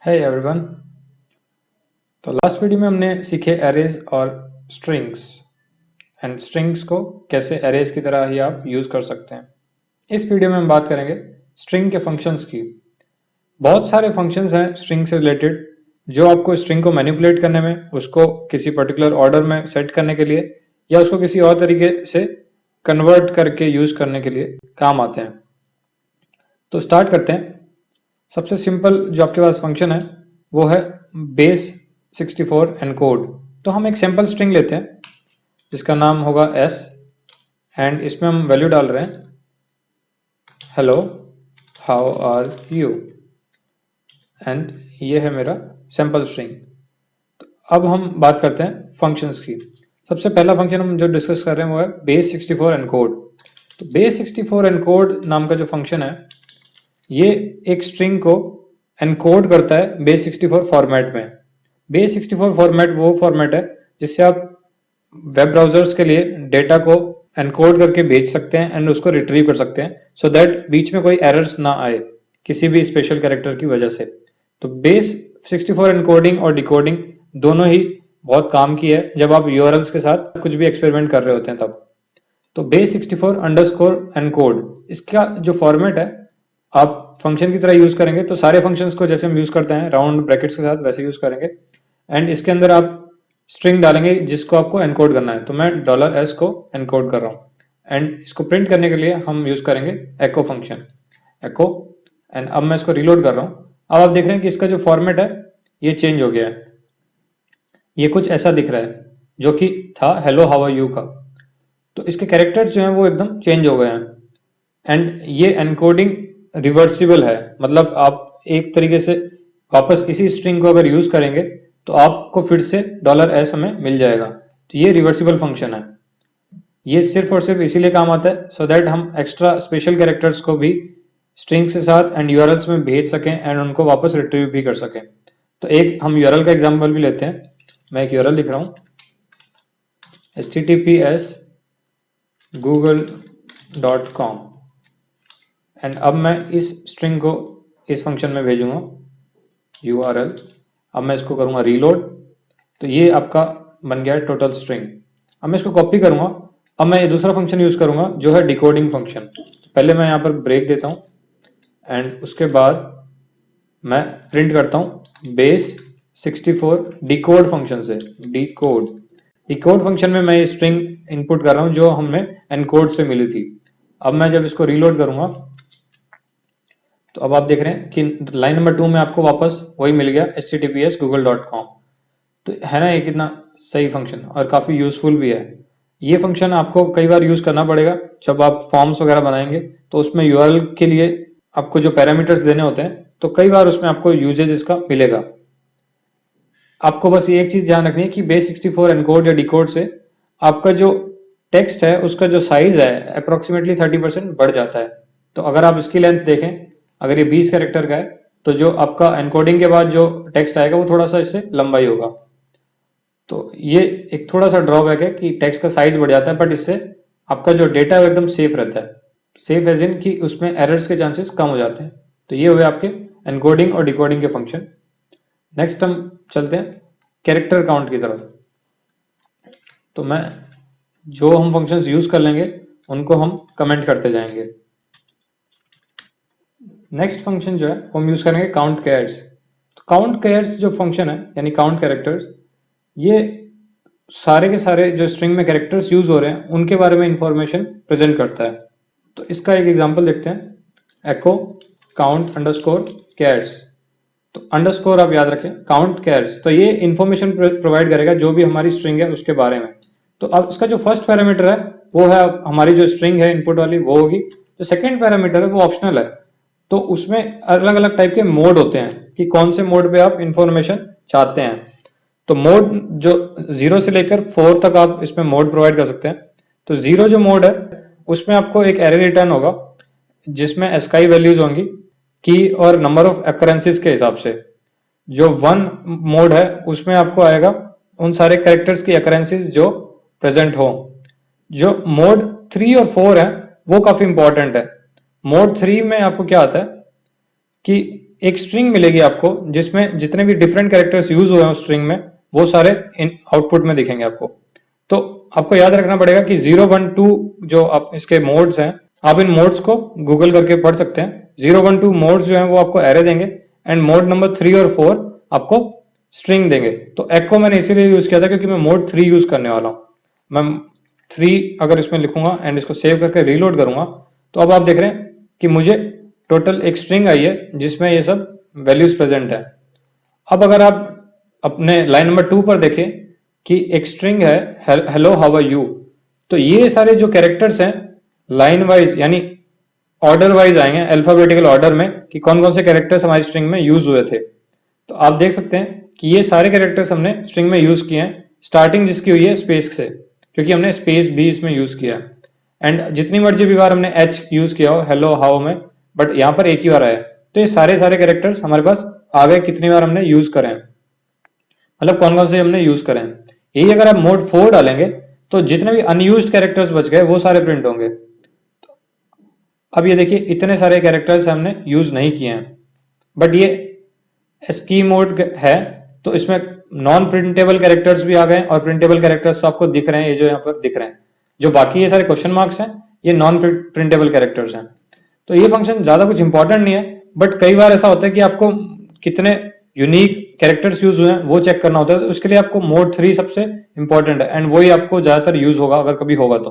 हे everyone. तो last video में हमने सीखे एरेज और स्ट्रिंग्स एंड स्ट्रिंग्स को कैसे एरेज की तरह ही आप यूज कर सकते हैं। इस वीडियो में हम बात करेंगे स्ट्रिंग के फंक्शंस की। बहुत सारे फंक्शंस हैं स्ट्रिंग से रिलेटेड जो आपको स्ट्रिंग को मैनिपुलेट करने में, उसको किसी पर्टिकुलर ऑर्डर में सेट करने के लिए या उसको किसी और तरीके से कन्वर्ट करके यूज करने के लिए काम आते हैं। तो स्टार्ट करते हैं। सबसे सिंपल जो आपके पास फंक्शन है वो है बेस 64 एनकोड। तो हम एक सैंपल स्ट्रिंग लेते हैं जिसका नाम होगा s एंड इसमें हम वैल्यू डाल रहे हैं hello how are you and ये है मेरा सैंपल स्ट्रिंग। तो अब हम बात करते हैं फंक्शंस की। सबसे पहला फंक्शन हम जो डिस्कस कर रहे हैं वो है बेस 64 एनकोड। तो बेस 64 एनकोड नाम का जो फंक्शन है ये एक स्ट्रिंग को एनकोड करता है बेस 64 फॉर्मेट में। बेस 64 फॉर्मेट वो फॉर्मेट है जिससे आप वेब ब्राउजर्स के लिए डेटा को एनकोड करके भेज सकते हैं एंड उसको रिट्रीव कर सकते हैं सो दैट बीच में कोई एरर्स ना आए किसी भी स्पेशल कैरेक्टर की वजह से। तो बेस 64 एनकोडिंग और डिकोडिंग दोनों ही बहुत काम की है जब आप यूआरएल्स के साथ कुछ भी एक्सपेरिमेंट कर रहे होते हैं तब। तो बेस 64 अंडरस्कोर एनकोड इसका जो फॉर्मेट है आप फंक्शन की तरह यूज करेंगे। तो सारे फंक्शंस को जैसे हम यूज करते हैं राउंड ब्रैकेट्स के साथ वैसे यूज करेंगे एंड इसके अंदर आप स्ट्रिंग डालेंगे जिसको आपको एनकोड करना है। तो मैं $s को एनकोड कर रहा हूँ एंड इसको प्रिंट करने के लिए हम यूज करेंगे एको फंक्शन एको एंड अब मैं इसको रीलोड कर रहा हूँ। अब आप देख रहे हैं कि इसका जो फॉर्मेट है ये चेंज हो गया है। ये कुछ ऐसा दिख रहा है जो कि था हेलो हाउ आर यू का। तो इसके कैरेक्टर्स जो हैं वो एकदम चेंज हो गए हैं एंड ये एनकोडिंग रिवर्सिबल है। मतलब आप एक तरीके से वापस इसी स्ट्रिंग को अगर यूज करेंगे तो आपको फिर से $s हमें मिल जाएगा। तो ये रिवर्सिबल फंक्शन है। ये सिर्फ और सिर्फ इसीलिए काम आता है सो दैट हम एक्स्ट्रा स्पेशल कैरेक्टर्स को भी स्ट्रिंग्स के साथ एंड यूआरएल्स में भेज सकें एंड उनको वापस रिट्रीव भी कर सकें। तो एक हम यूआरएल का एग्जांपल भी लेते हैं। मैं एक यूआरएल लिख रहा हूँ https google.com एंड अब मैं इस स्ट्रिंग को इस फंक्शन में भेजूंगा URL। अब मैं इसको करूंगा रीलोड। तो ये आपका बन गया है टोटल स्ट्रिंग। अब मैं इसको कॉपी करूंगा। अब मैं ये दूसरा फंक्शन यूज करूंगा जो है डिकोडिंग फंक्शन। तो पहले मैं यहाँ पर ब्रेक देता हूँ एंड उसके बाद मैं प्रिंट करता हूँ बेस 64 डिकोड फंक्शन से डिकोड फंक्शन में मैं ये स्ट्रिंग इनपुट कर रहा हूँ जो हमें एनकोड से मिली थी। अब मैं जब इसको रीलोड करूंगा तो अब आप देख रहे हैं कि लाइन नंबर 2 में आपको वापस वही मिल गया https google.com। तो है ना ये कितना सही फंक्शन और काफी यूजफुल भी है। ये फंक्शन आपको कई बार यूज करना पड़ेगा जब आप फॉर्म्स वगैरह बनाएंगे तो उसमें यूआरएल के लिए आपको जो पैरामीटर्स देने होते हैं तो कई बार उसमें आपको यूजेज इसका मिलेगा। आपको बस ये एक चीज ध्यान रखनी है कि बेस 64 एनकोड या डिकोड से आपका जो टेक्स्ट है उसका जो साइज है अप्रोक्सीमेटली 30% बढ़ जाता है। तो अगर आप इसकी लेंथ देखें, अगर ये 20 कैरेक्टर का है तो जो आपका एनकोडिंग के बाद जो टेक्स्ट आएगा वो थोड़ा सा इससे लंबा ही होगा। तो ये एक थोड़ा सा ड्रॉबैक है कि टेक्स्ट का साइज बढ़ जाता है बट इससे आपका जो डेटा है वो एकदम सेफ रहता है। सेफ एज इन कि उसमें एरर्स के चांसेस कम हो जाते हैं। तो ये हुए आपके एनकोडिंग और डिकोडिंग के फंक्शन। नेक्स्ट हम चलते हैं कैरेक्टर काउंट की तरफ। तो मैं जो हम फंक्शंस यूज कर लेंगे उनको हम कमेंट करते जाएंगे। नेक्स्ट फंक्शन जो है वो हम यूज करेंगे काउंट कैर्स। तो काउंट कैर्स जो फंक्शन है यानी काउंट कैरेक्टर्स, ये सारे के सारे जो स्ट्रिंग में कैरेक्टर्स यूज हो रहे हैं उनके बारे में इंफॉर्मेशन प्रेजेंट करता है। तो इसका एक एग्जांपल देखते हैं एको काउंट अंडरस्कोर कैर्स। तो अंडरस्कोर आप याद रखें काउंट कैर्स, तो ये इंफॉर्मेशन प्रोवाइड करेगा जो भी हमारी स्ट्रिंग है उसके बारे में। तो अब इसका जो फर्स्ट पैरामीटर है वो है हमारी जो स्ट्रिंग है इनपुट वाली वो होगी। जो सेकंड पैरामीटर है वो ऑप्शनल है। तो उसमें अलग अलग टाइप के मोड होते हैं कि कौन से मोड पे आप इंफॉर्मेशन चाहते हैं। तो मोड जो 0 से लेकर 4 तक आप इसमें मोड प्रोवाइड कर सकते हैं। तो 0 जो मोड है उसमें आपको एक एरे रिटर्न होगा जिसमें एस्काई वैल्यूज होंगी की और नंबर ऑफ अकरेंसेस के हिसाब से। जो 1 मोड है उसमें आपको आएगा उन सारे कैरेक्टर्स की अकरेंसेस जो प्रेजेंट हो। जो मोड 3 और 4 है वो काफी इंपॉर्टेंट है। मोड 3 में आपको क्या आता है कि एक स्ट्रिंग मिलेगी आपको जिसमें जितने भी डिफरेंट कैरेक्टर्स यूज हुए हैं उस स्ट्रिंग में वो सारे इन आउटपुट में दिखेंगे आपको। तो आपको याद रखना पड़ेगा कि 0 1 2 जो आप इसके मोड्स हैं, आप इन मोड्स को गूगल करके पढ़ सकते हैं। 0 1 2 मोड्स जो हैं वो आपको एरे देंगे एंड मोड नंबर 3 और 4 आपको स्ट्रिंग देंगे। तो एको मैंने इसीलिए यूज किया था क्योंकि मैं मोड 3 यूज करने वाला हूँ। मैं 3 अगर इसमें लिखूंगा एंड इसको सेव करके रीलोड करूंगा तो अब आप देख रहे हैं कि मुझे टोटल एक स्ट्रिंग आई है जिसमें ये सब वैल्यूज प्रेजेंट है। अब अगर आप अपने लाइन नंबर 2 पर देखें कि एक स्ट्रिंग है हेलो हाउ आर यू, तो ये सारे जो कैरेक्टर्स हैं लाइन वाइज यानी ऑर्डर वाइज आएंगे अल्फाबेटिकल ऑर्डर में कि कौन कौन से कैरेक्टर्स हमारी स्ट्रिंग में यूज हुए थे। तो आप देख सकते हैं कि ये सारे कैरेक्टर्स हमने स्ट्रिंग में यूज किए हैं, स्टार्टिंग जिसकी हुई है स्पेस से क्योंकि हमने स्पेस भी इसमें यूज किया है। एंड जितनी मर्जी भी बार हमने एच यूज किया हो हेलो हाउ में, बट यहाँ पर एक ही बार आया। तो ये सारे कैरेक्टर्स हमारे पास आ गए कितनी बार हमने यूज करें, मतलब कौन कौन से हमने यूज करें। यही अगर आप मोड 4 डालेंगे तो जितने भी अनयूज्ड कैरेक्टर्स बच गए वो सारे प्रिंट होंगे। अब ये देखिए इतने सारे कैरेक्टर्स हमने यूज नहीं किए हैं, बट ये एस्की मोड है तो इसमें नॉन प्रिंटेबल कैरेक्टर्स भी आ गए और प्रिंटेबल कैरेक्टर्स तो आपको दिख रहे हैं, ये जो यहाँ पर दिख रहे हैं। जो बाकी ये सारे क्वेश्चन मार्क्स हैं ये नॉन प्रिंटेबल कैरेक्टर्स हैं। तो ये फंक्शन ज्यादा कुछ इंपॉर्टेंट नहीं है, बट कई बार ऐसा होता है कि आपको कितने यूनिक कैरेक्टर्स यूज हुए हैं वो चेक करना होता है। तो उसके लिए आपको मोड 3 सबसे इंपॉर्टेंट है एंड वही आपको ज्यादातर यूज होगा अगर कभी होगा तो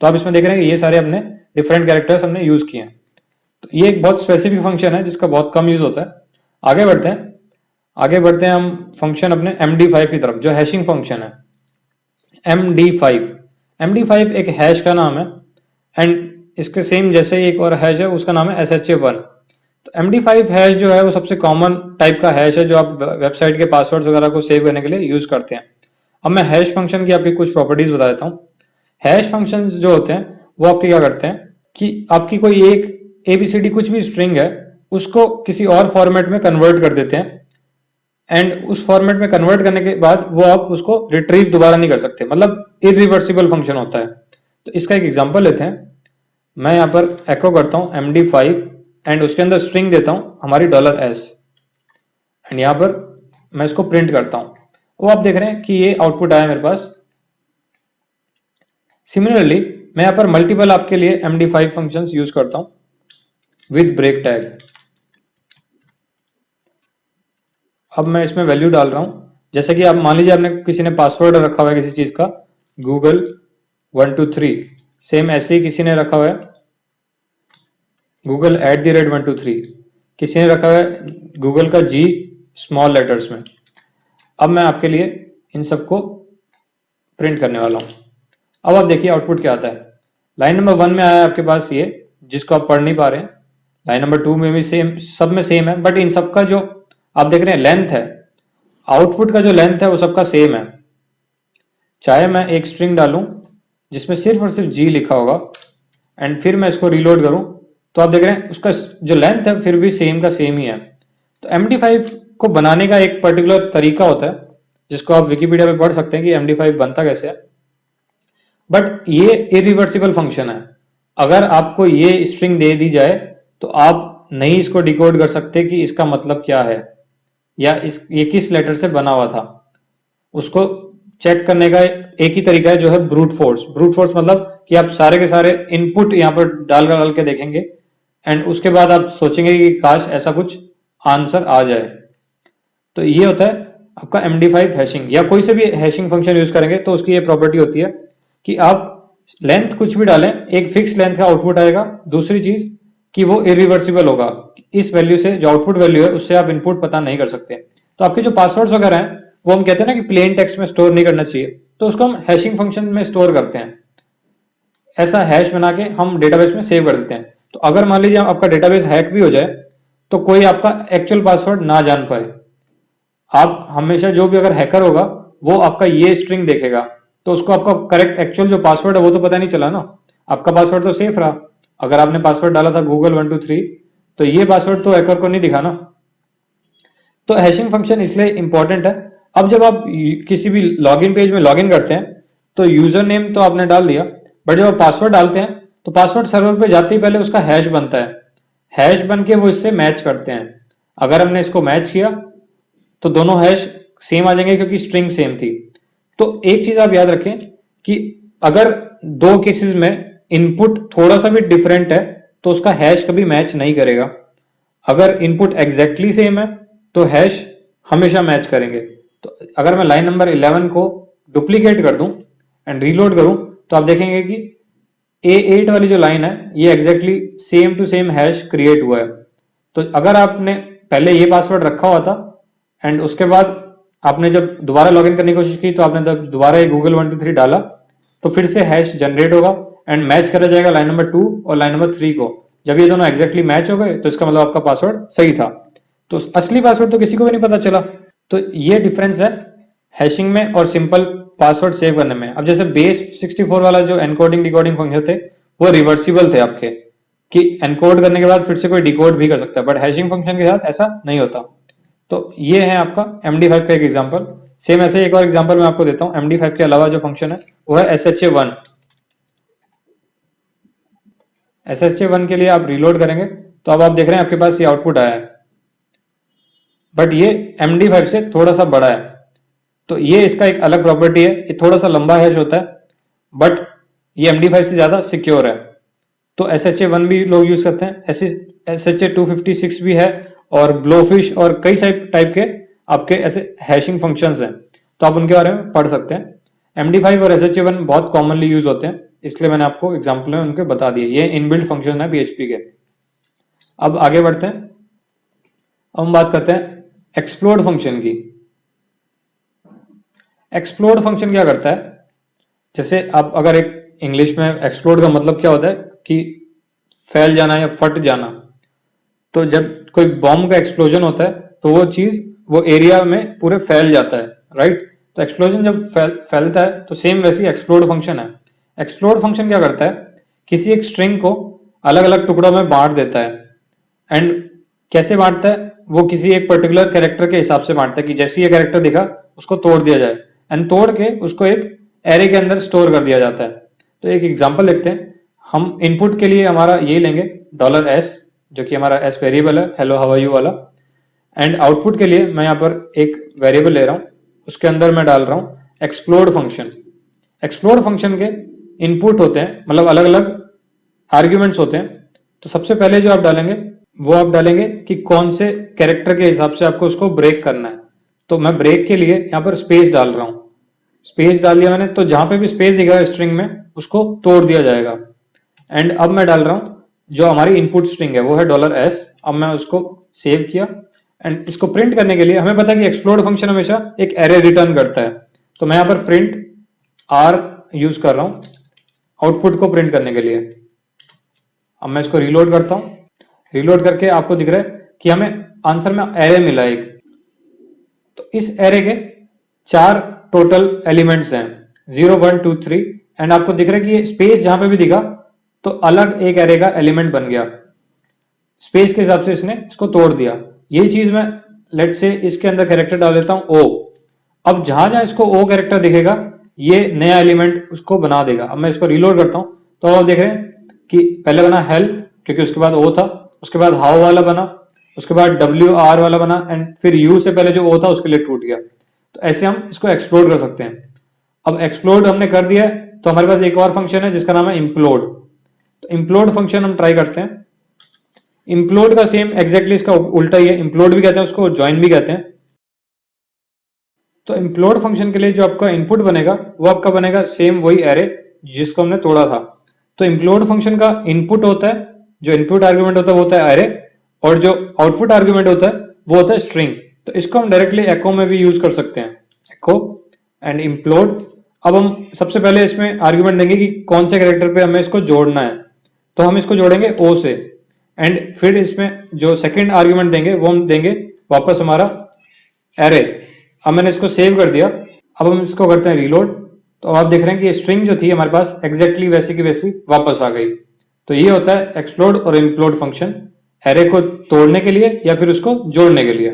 आप इसमें देख रहे हैं कि ये सारे हमने डिफरेंट कैरेक्टर्स हमने यूज किए हैं। तो ये एक बहुत स्पेसिफिक फंक्शन है जिसका बहुत कम यूज होता है। आगे बढ़ते हैं हम फंक्शन अपने MD5 की तरफ जो हैशिंग फंक्शन है। MD5 एक हैश का नाम है एंड इसके सेम जैसे एक और हैश है उसका नाम है SHA-1। तो MD5 हैश जो है वो सबसे कॉमन टाइप का हैश है जो आप वेबसाइट के पासवर्ड्स वगैरह को सेव करने के लिए यूज करते हैं। अब मैं हैश फंक्शन की आपकी कुछ प्रॉपर्टीज बता देता हूँ। हैश फंक्शंस जो होते हैं वो आपके क्या करते हैं कि आपकी कोई एक ABCD कुछ भी स्ट्रिंग है उसको किसी और फॉर्मेट में कन्वर्ट कर देते हैं एंड उस फॉर्मेट में कन्वर्ट करने के बाद वो आप उसको रिट्रीव दोबारा नहीं कर सकते, मतलब इरिवर्सिबल फंक्शन होता है। तो इसका एक एग्जांपल लेते हैं। मैं यहाँ पर एको करता हूँ MD5 एंड उसके अंदर स्ट्रिंग देता हूँ हमारी $s एंड यहाँ पर मैं इसको प्रिंट करता हूँ। वो आप देख रहे हैं कि ये आउटपुट आया मेरे पास। सिमिलरली मैं यहाँ पर मल्टीपल आपके लिए MD5 फंक्शंस यूज करता हूँ विद ब्रेक टैग। अब मैं इसमें वैल्यू डाल रहा हूं, जैसे कि आप मान लीजिए आपने किसी ने पासवर्ड रखा हुआ है किसी चीज का Google 123, सेम ऐसे ही किसी ने रखा हुआ है Google @123, किसी ने रखा हुआ है Google का G स्मॉल लेटर्स में। अब मैं आपके लिए इन सबको प्रिंट करने वाला हूं। अब आप देखिए आउटपुट क्या आता है। लाइन नंबर 1 में आया आपके पास ये जिसको आप पढ़ नहीं पा रहे हैं, लाइन नंबर 2 में भी सेम, सब में सेम है, बट इन सबका जो आप देख रहे हैं लेंथ है, आउटपुट का जो लेंथ है वो सबका सेम है। चाहे मैं एक स्ट्रिंग डालूं जिसमें सिर्फ और सिर्फ G लिखा होगा एंड फिर मैं इसको रीलोड करूं तो आप देख रहे हैं उसका जो लेंथ है फिर भी सेम का सेम ही है। तो MD5 को बनाने का एक पर्टिकुलर तरीका होता है जिसको आप विकिपीडिया पे पढ़ सकते हैं कि MD5 बनता कैसे है, बट ये इरिवर्सिबल फंक्शन है। अगर आपको ये स्ट्रिंग दे दी जाए तो आप नहीं इसको डिकोड कर सकते कि इसका मतलब क्या है या ये किस लेटर से बना हुआ था। उसको चेक करने का एक ही तरीका है जो है ब्रूट फोर्स। ब्रूट फोर्स मतलब कि आप सारे के सारे इनपुट यहाँ पर डाल के देखेंगे एंड उसके बाद आप सोचेंगे कि काश ऐसा कुछ आंसर आ जाए। तो ये होता है आपका MD5 हैशिंग। या कोई से भी हैशिंग फंक्शन यूज करेंगे तो उसकी ये प्रॉपर्टी होती है कि आप लेंथ कुछ भी डालें एक फिक्स लेंथ का आउटपुट आएगा। दूसरी चीज कि वो इरिवर्सिबल होगा, इस वैल्यू से जो आउटपुट वैल्यू है उससे आप इनपुट पता नहीं कर सकते। तो आपके जो पासवर्ड्स वगैरह हैं वो हम कहते हैं ना कि प्लेन टेक्स्ट में स्टोर नहीं करना चाहिए, तो उसको हम हैशिंग फंक्शन में स्टोर करते हैं। ऐसा हैश बना के हम डेटाबेस में सेव कर देते हैं। तो अगर मान लीजिए आपका डेटाबेस हैक भी हो जाए तो कोई आपका एक्चुअल पासवर्ड ना जान पाए। आप हमेशा जो भी अगर हैकर होगा वो आपका ये स्ट्रिंग देखेगा तो उसको आपका करेक्ट एक्चुअल जो पासवर्ड है वो तो पता नहीं चला ना, आपका पासवर्ड तो सेफ रहा। अगर आपने पासवर्ड डाला था Google 123 तो ये पासवर्ड तो हैकर को नहीं दिखा ना। तो हैशिंग फंक्शन इसलिए इंपॉर्टेंट है। अब जब आप किसी भी लॉगिन पेज में लॉगिन करते हैं तो यूजर नेम तो आपने डाल दिया, बट जब आप पासवर्ड डालते हैं तो पासवर्ड सर्वर पे जाते ही पहले उसका हैश बनता है। हैश बन के वो इससे मैच करते हैं। अगर हमने इसको मैच किया तो दोनों हैश सेम आ जाएंगे क्योंकि स्ट्रिंग सेम थी। तो एक चीज आप याद रखें कि अगर दो केसेस में इनपुट थोड़ा सा भी डिफरेंट है तो उसका हैश कभी मैच नहीं करेगा। अगर इनपुट एग्जैक्टली सेम है तो हैश हमेशा मैच करेंगे। तो अगर मैं लाइन नंबर 11 को डुप्लीकेट कर दूं एंड रीलोड करूं तो आप देखेंगे कि A8 वाली जो लाइन है ये exactly same to same hash create हुआ है। तो अगर आपने पहले ये पासवर्ड रखा हुआ था एंड उसके बाद आपने जब दोबारा लॉगिन करने की कोशिश की तो आपने जब दोबारा ये गूगल 123 डाला तो फिर से हैश जनरेट होगा एंड मैच करा जाएगा लाइन नंबर 2 और लाइन नंबर 3 को। जब ये दोनों एग्जैक्टली मैच हो गए तो इसका मतलब आपका पासवर्ड सही था। तो असली पासवर्ड तो किसी को भी नहीं पता चला। तो ये डिफरेंस है हैशिंग में और सिंपल पासवर्ड सेव करने में। अब जैसे बेस 64 वाला जो एनकोडिंग डिकोडिंग फंक्शन थे वो रिवर्सिबल थे आपके, कि एनकोड करने के बाद फिर से कोई डिकोड भी कर सकता है, बट हैशिंग फंक्शन के साथ ऐसा नहीं होता। तो ये है आपका MD5 का एक एग्जांपल। सेम ऐसे एक और एग्जांपल मैं आपको देता हूं। MD5 के अलावा जो फंक्शन है वो है SHA1। SHA1 के लिए आप रीलोड करेंगे तो अब आप देख रहे हैं आपके पास ये आउटपुट आया है, बट ये MD5 से थोड़ा सा बड़ा है। तो ये इसका एक अलग प्रॉपर्टी है, ये थोड़ा सा लंबा हैश होता है बट ये MD5 से ज्यादा सिक्योर है। तो SHA1 भी लोग यूज करते हैं, SHA256 भी है और ब्लोफिश और कई टाइप के आपके ऐसे हैशिंग फंक्शंस हैं, तो आप उनके बारे में पढ़ सकते हैं। MD5 और SHA1 बहुत कॉमनली यूज होते हैं, इसलिए मैंने आपको एग्जाम्पल में उनके बता दिए। ये इनबिल्ट फंक्शन है PHP के। अब आगे बढ़ते हैं। अब हम बात करते हैं एक्सप्लोड फंक्शन की। एक्सप्लोड फंक्शन क्या करता है, जैसे आप अगर एक इंग्लिश में एक्सप्लोड का मतलब क्या होता है कि फैल जाना या फट जाना। तो जब कोई बॉम्ब का एक्सप्लोजन होता है तो वो चीज वो एरिया में पूरे फैल जाता है, राइट। तो एक्सप्लोजन जब फैलता है तो सेम वैसी एक्सप्लोड फंक्शन है। एक्सप्लोड फंक्शन क्या करता है, किसी एक स्ट्रिंग को अलग अलग टुकड़ों में बांट देता है। एंड कैसे बांटता है, वो किसी एक पर्टिकुलर कैरेक्टर के हिसाब से बांटता है कि जैसे ये कैरेक्टर दिखा उसको तोड़ दिया जाए एंड तोड़ के उसको एक एरे के अंदर स्टोर कर दिया जाता है। तो एक एग्जांपल देखते हैं। हम इनपुट के लिए हमारा ये लेंगे $S, जो कि हमारा S वेरिएबल है, हेलो हाउ आर यू वाला। एंड आउटपुट के लिए मैं यहाँ पर एक वेरिएबल ले रहा हूँ, उसके अंदर मैं डाल रहा हूँ एक्सप्लोड फंक्शन। एक्सप्लोड फंक्शन के इनपुट होते हैं, मतलब अलग अलग आर्ग्यूमेंट्स होते हैं। तो सबसे पहले जो आप डालेंगे वो आप डालेंगे कि कौन से कैरेक्टर के हिसाब से आपको उसको ब्रेक करना है। तो मैं ब्रेक के लिए यहाँ पर स्पेस डाल रहा हूँ। स्पेस डाल दिया मैंने, तो जहां पे भी स्पेस दिखेगा स्ट्रिंग में उसको तोड़ दिया जाएगा। एंड अब मैं डाल रहा हूं जो हमारी इनपुट स्ट्रिंग है वो है $S। अब मैं उसको सेव किया एंड इसको प्रिंट करने के लिए हमें पता है कि एक्सप्लोड फंक्शन हमेशा एक एरे रिटर्न करता है। तो मैं यहाँ पर प्रिंट R यूज कर रहा हूं आउटपुट को प्रिंट करने के लिए। अब मैं इसको रीलोड करता हूं। रीलोड करके आपको दिख रहा है कि हमें आंसर में एरे मिला एक। तो इस एरे के 4 टोटल एलिमेंट्स हैं, 0 1 2 3। एंड आपको दिख रहा है कि ये स्पेस जहां पे भी दिखा तो अलग एक एरे का एलिमेंट बन गया। स्पेस के हिसाब से इसने इसको तोड़ दिया। यही चीज मैं लेट से इसके अंदर कैरेक्टर डाल देता हूं O। अब जहां जहां इसको O कैरेक्टर दिखेगा ये नया एलिमेंट उसको बना देगा। अब मैं इसको रीलोड करता हूं तो आप देख रहे हैं कि पहले बना हेल्प क्योंकि उसके बाद O था, उसके बाद हाउ वाला बना, उसके बाद WR वाला बना एंड फिर U से पहले जो O था उसके लिए टूट गया। तो ऐसे हम इसको एक्सप्लोड कर सकते हैं। अब एक्सप्लोड हमने कर दिया है तो हमारे पास एक और फंक्शन है जिसका नाम है इम्प्लोड। तो इम्प्लोड फंक्शन हम ट्राई करते हैं। इम्प्लोड का सेम एग्जैक्टली इसका उल्टा ही है, इम्प्लोड भी कहते हैं उसको, ज्वाइन भी कहते हैं। तो इम्प्लोड फंक्शन के लिए जो आपका इनपुट बनेगा वो आपका बनेगा सेम वही एरे जिसको हमने तोड़ा था। तो इम्प्लोड फंक्शन का इनपुट होता है, जो इनपुट आर्ग्यूमेंट होता है वो होता है एरे, और जो आउटपुट आर्ग्यूमेंट होता है वो होता है स्ट्रिंग। तो इसको हम डायरेक्टली एको में भी यूज कर सकते हैं, एको एंड इम्प्लोड। अब हम सबसे पहले इसमें आर्ग्यूमेंट देंगे कि कौन से कैरेक्टर पे हमें इसको जोड़ना है। तो हम इसको जोड़ेंगे O से एंड फिर इसमें जो सेकंड आर्ग्यूमेंट देंगे वो हम देंगे वापस हमारा एरे। अब मैंने इसको सेव कर दिया। अब हम इसको करते हैं रीलोड। तो अब आप देख रहे हैं कि ये स्ट्रिंग जो थी हमारे पास एग्जैक्टली वैसी की वैसी वापस आ गई। तो ये होता है एक्सप्लोड और इम्प्लोड फंक्शन, एरे को तोड़ने के लिए या फिर उसको जोड़ने के लिए।